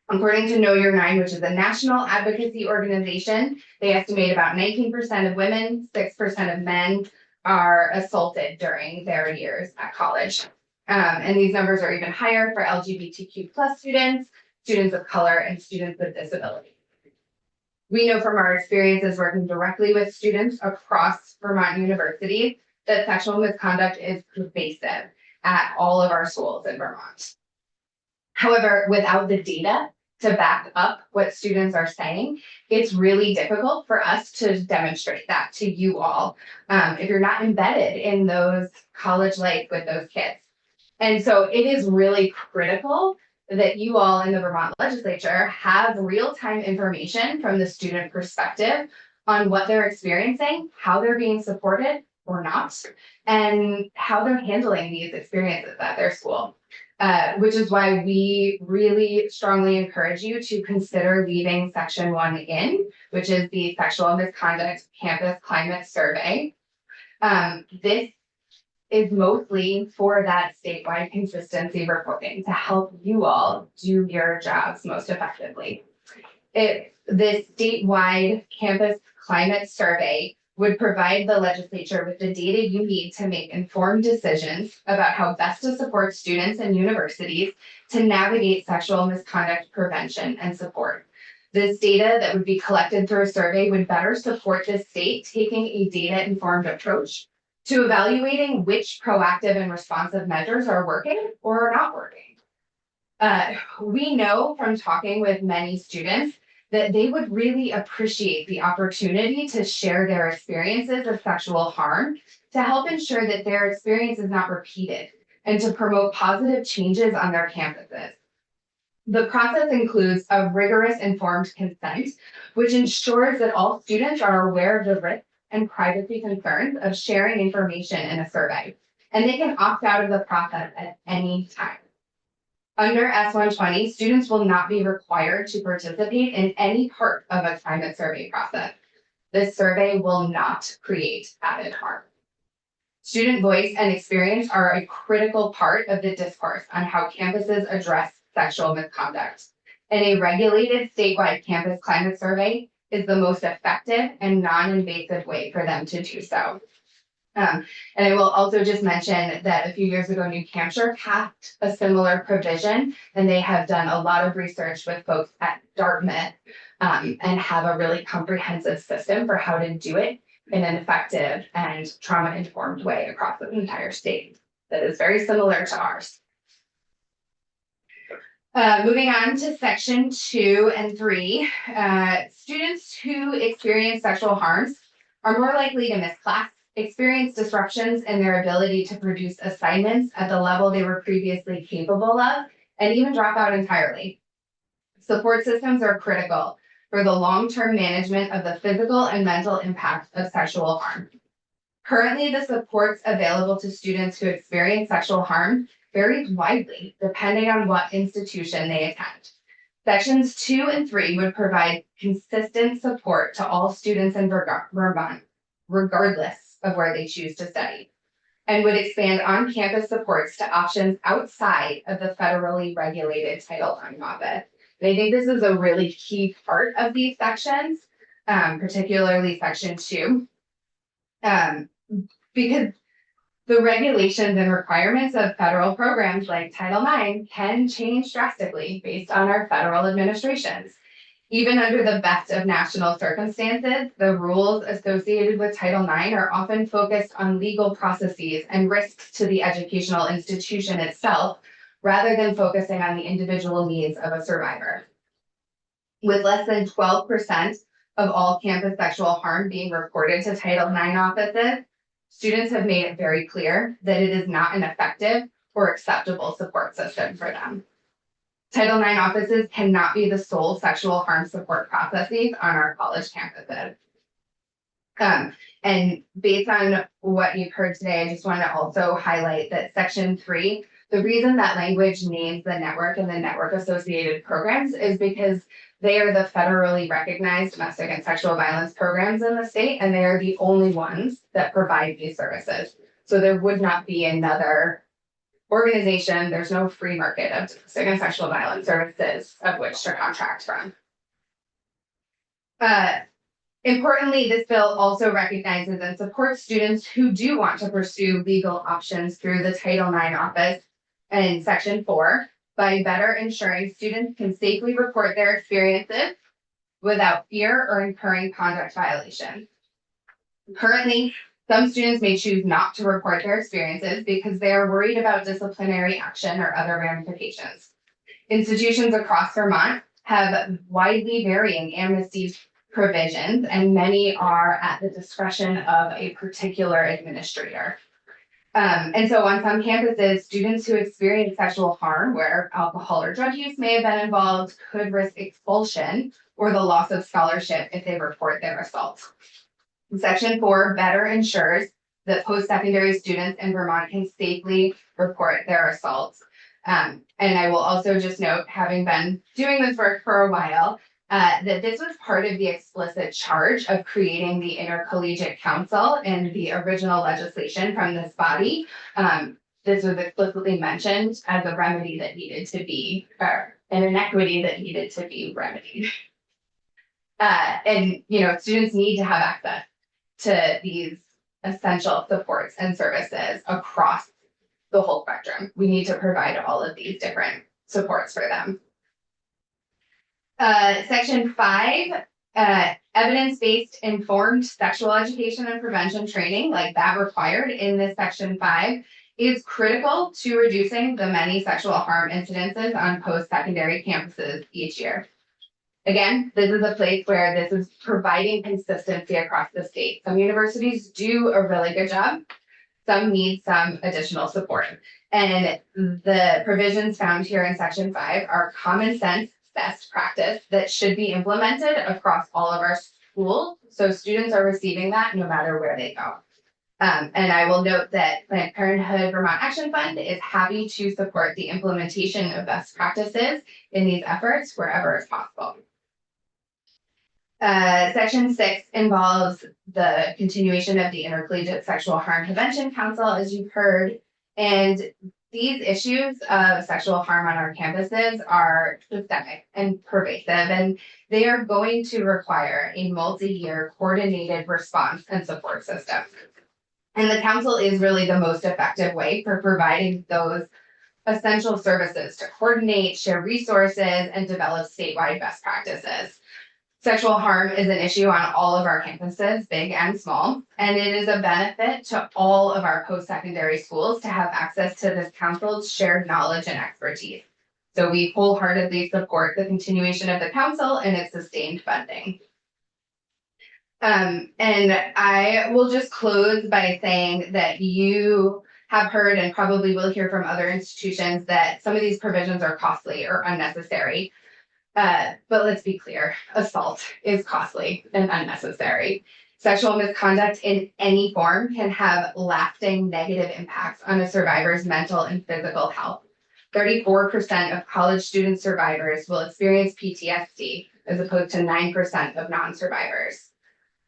According to Know Your 9, which is a national advocacy organization, they estimate about 19% of women, 6% of men are assaulted during their years at college. And these numbers are even higher for LGBTQ+ students, students of color, and students with disabilities. We know from our experiences working directly with students across Vermont universities that sexual misconduct is pervasive at all of our schools in Vermont. However, without the data to back up what students are saying, it's really difficult for us to demonstrate that to you all if you're not embedded in those college life with those kids. And so it is really critical that you all in the Vermont legislature have real-time information from the student perspective on what they're experiencing, how they're being supported or not, and how they're handling these experiences at their school. Which is why we really strongly encourage you to consider leaving section 1 in, which is the Sexual Misconduct Campus Climate Survey. This is mostly for that statewide consistency reporting to help you all do your jobs most effectively. This statewide campus climate survey would provide the legislature with the data you need to make informed decisions about how best to support students and universities to navigate sexual misconduct prevention and support. This data that would be collected through a survey would better support the state taking a data-informed approach to evaluating which proactive and responsive measures are working or are not working. We know from talking with many students that they would really appreciate the opportunity to share their experiences of sexual harm to help ensure that their experience is not repeated and to promote positive changes on their campuses. The process includes a rigorous informed consent, which ensures that all students are aware of the risks and privacy concerns of sharing information in a survey, and they can opt out of the process at any time. Under S120, students will not be required to participate in any part of a climate survey process. This survey will not create added harm. Student voice and experience are a critical part of the discourse on how campuses address sexual misconduct. And a regulated statewide campus climate survey is the most effective and non-invasive way for them to do so. And I will also just mention that a few years ago, New Hampshire passed a similar provision, and they have done a lot of research with folks at Dartmouth and have a really comprehensive system for how to do it in an effective and trauma-informed way across the entire state that is very similar to ours. Moving on to section 2 and 3, students who experience sexual harms are more likely to miss class, experience disruptions in their ability to produce assignments at the level they were previously capable of, and even drop out entirely. Support systems are critical for the long-term management of the physical and mental impact of sexual harm. Currently, the supports available to students who experience sexual harm varies widely depending on what institution they attend. Sections 2 and 3 would provide consistent support to all students in Vermont, regardless of where they choose to study, and would expand on-campus supports to options outside of the federally regulated Title IX office. And I think this is a really key part of these sections, particularly section 2, because the regulations and requirements of federal programs like Title IX can change drastically based on our federal administrations. Even under the best of national circumstances, the rules associated with Title IX are often focused on legal processes and risks to the educational institution itself, rather than focusing on the individual needs of a survivor. With less than 12% of all campus sexual harm being reported to Title IX offices, students have made it very clear that it is not an effective or acceptable support system for them. Title IX offices cannot be the sole sexual harm support processes on our college campuses. And based on what you've heard today, I just want to also highlight that Section 3, the reason that language names the network and the network associated programs is because they are the federally recognized domestic and sexual violence programs in the state, and they are the only ones that provide these services. So there would not be another organization, there's no free market of domestic and sexual violence services of which to contract from. Importantly, this bill also recognizes and supports students who do want to pursue legal options through the Title IX office in Section 4 by better ensuring students can safely report their experiences without fear or incurring conduct violations. Currently, some students may choose not to report their experiences because they are worried about disciplinary action or other ramifications. Institutions across Vermont have widely varying amnesty provisions, and many are at the discretion of a particular administrator. And so on some campuses, students who experience sexual harm where alcohol or drug use may have been involved could risk expulsion or the loss of scholarship if they report their assault. Section 4 better ensures that post-secondary students in Vermont can safely report their assaults. And I will also just note, having been doing this work for a while, that this was part of the explicit charge of creating the Intercollegiate Council in the original legislation from this body. This was explicitly mentioned as a remedy that needed to be, or an inequity that needed to be remedied. And, you know, students need to have access to these essential supports and services across the whole spectrum. We need to provide all of these different supports for them. Section 5, evidence-based informed sexual education and prevention training, like that required in this Section 5, is critical to reducing the many sexual harm incidences on post-secondary campuses each year. Again, this is a place where this is providing consistency across the state. Some universities do a really good job. Some need some additional support. And the provisions found here in Section 5 are common sense best practice that should be implemented across all of our schools. So students are receiving that no matter where they go. And I will note that Planned Parenthood Vermont Action Fund is happy to support the implementation of best practices in these efforts wherever it's possible. Section 6 involves the continuation of the Intercollegiate Sexual Harm Prevention Council, as you've heard, and these issues of sexual harm on our campuses are systemic and pervasive, and they are going to require a multi-year coordinated response and support system. And the council is really the most effective way for providing those essential services to coordinate, share resources, and develop statewide best practices. Sexual harm is an issue on all of our campuses, big and small, and it is a benefit to all of our post-secondary schools to have access to this council's shared knowledge and expertise. So we wholeheartedly support the continuation of the council and its sustained funding. And I will just close by saying that you have heard and probably will hear from other institutions that some of these provisions are costly or unnecessary. But let's be clear, assault is costly and unnecessary. Sexual misconduct in any form can have lasting negative impacts on a survivor's mental and physical health. 34% of college student survivors will experience PTSD, as opposed to 9% of non-survivors.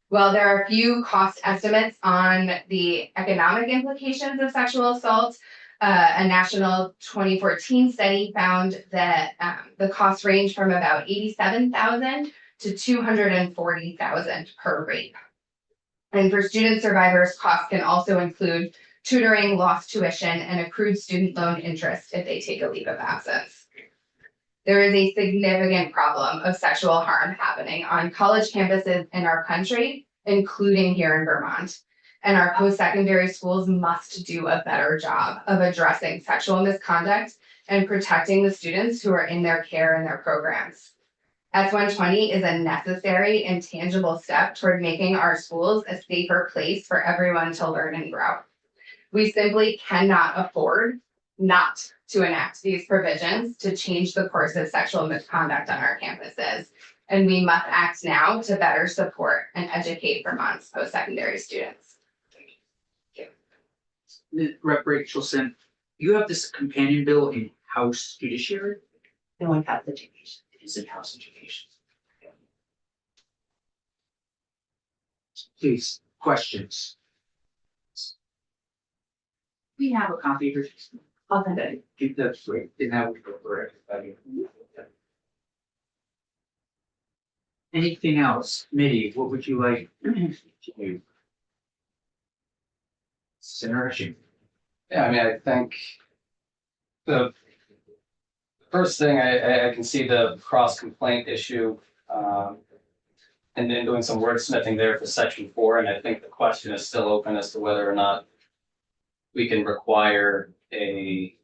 While there are few cost estimates on the economic implications of sexual assault, a national 2014 study found that the costs range from about $87,000 to $240,000 per rape. And for student survivors, costs can also include tutoring, lost tuition, and accrued student loan interest if they take a leave of absence. There is a significant problem of sexual harm happening on college campuses in our country, including here in Vermont. And our post-secondary schools must do a better job of addressing sexual misconduct and protecting the students who are in their care and their programs. S120 is a necessary and tangible step toward making our schools a safer place for everyone to learn and grow. We simply cannot afford not to enact these provisions to change the course of sexual misconduct on our campuses. And we must act now to better support and educate Vermont's post-secondary students. Rep. Rachelson, you have this companion bill in House Judiciary? No one has education. It is in House Education. Please, questions? We have a copy here. Okay, that's great. Then that would go for everybody. Anything else? Committee, what would you like to do? Senator Hashim. Yeah, I mean, I think the first thing, I can see the cross complaint issue, and then doing some wordsmithing there for section 4, and I think the question is still open as to whether or not we can require a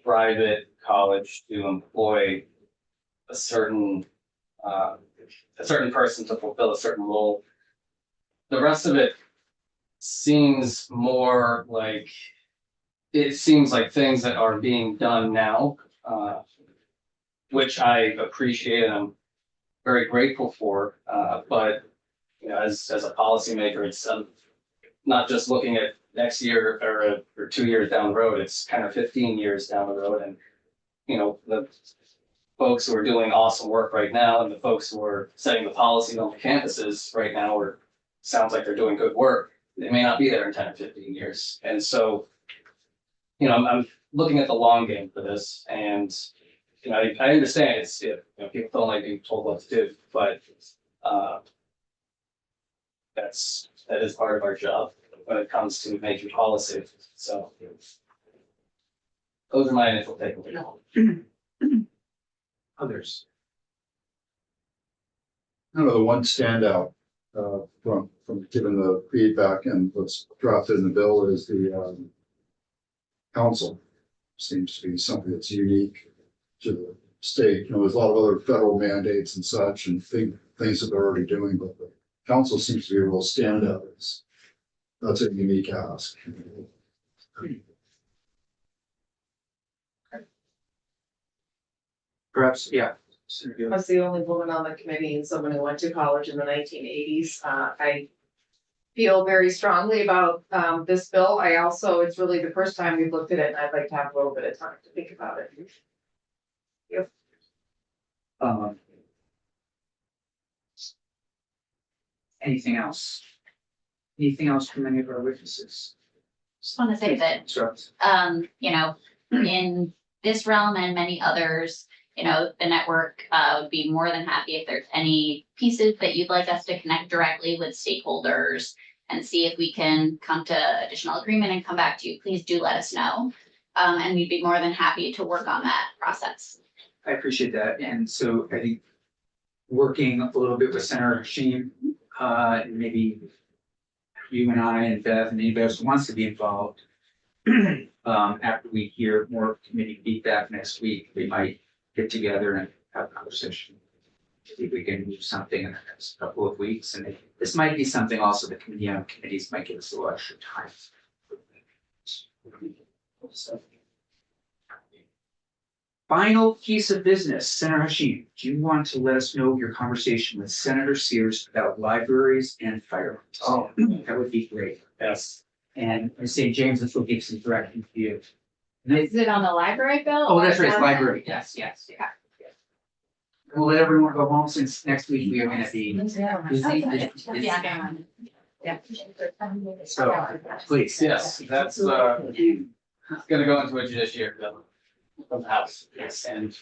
private college to employ a certain person to fulfill a certain role. The rest of it seems more like, it seems like things that are being done now, which I appreciate and I'm very grateful for. But you know, as a policymaker, it's not just looking at next year or 2 years down the road. It's kind of 15 years down the road, and you know, the folks who are doing awesome work right now and the folks who are setting the policy on the campuses right now, or sounds like they're doing good work, they may not be there in 10 or 15 years. And so, you know, I'm looking at the long game for this, and you know, I understand it's, you know, people don't like being told what to do, but that is part of our job when it comes to making policy. So those are my initial takeaways. Others. I don't know, the one standout from given the feedback and what's drafted in the bill is the council. Seems to be something that's unique to the state. You know, there's a lot of other federal mandates and such and things that they're already doing, but the council seems to be a real standout. That's a unique ask. Perhaps, yeah. I was the only woman on the committee and someone who went to college in the 1980s. I feel very strongly about this bill. I also, it's really the first time we've looked at it, and I'd like to have a little bit of time to think about it. Anything else? Anything else from any of our witnesses? Just want to say that So, you know, in this realm and many others, you know, the network would be more than happy if there's any pieces that you'd like us to connect directly with stakeholders and see if we can come to additional agreement and come back to you. Please do let us know. And we'd be more than happy to work on that process. I appreciate that. And so I think working a little bit with Senator Hashim, maybe you and I and Beth and anybody else who wants to be involved. After we hear more committee feedback next week, we might get together and have a conversation. See if we can move something in the next couple of weeks. And this might be something also the committee on committees might give us a little extra time. So. Final piece of business, Senator Hashim, do you want to let us know your conversation with Senator Sears about libraries and firearms? Oh, that would be great. Yes. And St. James's will give some direction to you. Is it on the library bill? Oh, that's right, it's or- library, yes. Yeah. We'll let everyone go home since next week we are gonna be busy. Yeah. So, please. Yes, that's gonna go into a judiciary bill from the House. Yes. And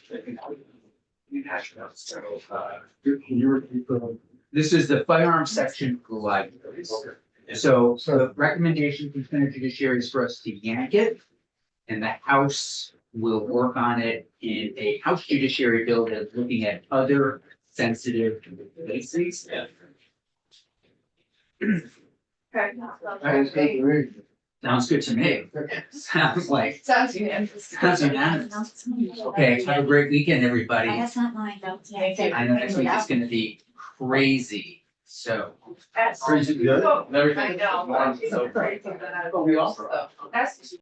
So, Can you repeat the? this is the firearms section for libraries. So the recommendation from Senate Judiciary is for us to yank it. And the House will work on it in a House Judiciary bill that is looking at other sensitive places. Yeah. Okay. Okay. Sounds good to me. Sounds like, Sounds unanimous. sounds unanimous. Okay, have a great weekend, everybody. That's not mine, though. I know next week is gonna be crazy, so. Crazy, good. Oh, And everything. I know, but it's so crazy that I. Oh, we also. That's